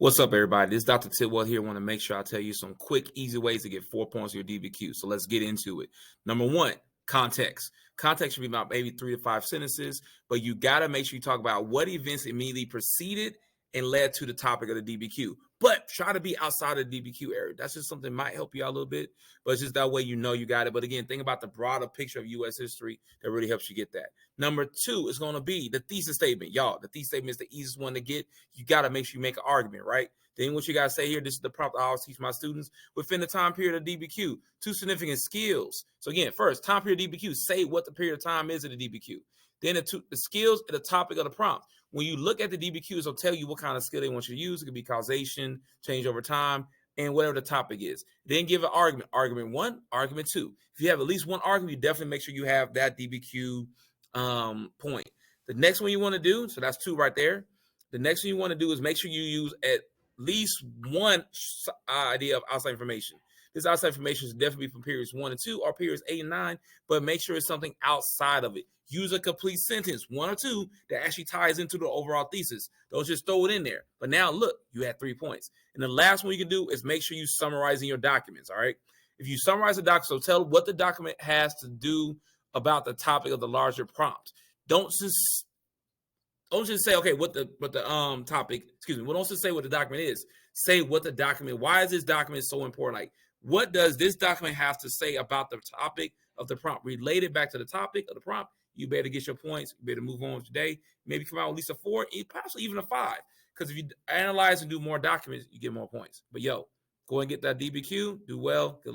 What's up, everybody? This is Dr. Tidwell here. I want to make sure I tell you some quick, easy ways to get 4 points on your DBQ. So let's get into it. Number one, context. Context should be about maybe 3 to 5 sentences, but you got to make sure you talk about what events immediately preceded and led to the topic of the DBQ. But try to be outside of the DBQ area. That's just something that might help you out a little bit, but it's just that way you know you got it. But again, think about the broader picture of U.S. history that really helps you get that. Number two is going to be the thesis statement. Y'all, the thesis statement is the easiest one to get. You got to make sure you make an argument, right? Then what you got to say here, this is the prompt I always teach my students. Within the time period of DBQ, 2 significant skills. So again, first, time period DBQ, say what the period of time is in the DBQ. Then the skills and the topic of the prompt. When you look at the DBQs, it'll tell you what kind of skill they want you to use. It could be causation, change over time, and whatever the topic is. Then give an argument. Argument 1, argument 2. If you have at least one argument, you definitely make sure you have that DBQ point. The next one you want to do, so that's 2 right there. The next thing you want to do is make sure you use at least one idea of outside information. This outside information is definitely from periods 1 and 2 or periods 8 and 9, but make sure it's something outside of it. Use a complete sentence, 1 or 2, that actually ties into the overall thesis. Don't just throw it in there. But now look, you had 3 points. And the last one you can do is make sure you summarizing your documents, all right? If you summarize the document, so tell what the document has to do about the topic of the larger prompt. Don't just say, okay, what the topic, excuse me, well, don't just say what the document is. Say what the document, why is this document so important? Like, what does this document have to say about the topic of the prompt? Relate it back to the topic of the prompt. You better get your points. You better move on today. Maybe come out with at least a 4, possibly even a 5. Because if you analyze and do more documents, you get more points. But yo, go and get that DBQ. Do well. Good luck.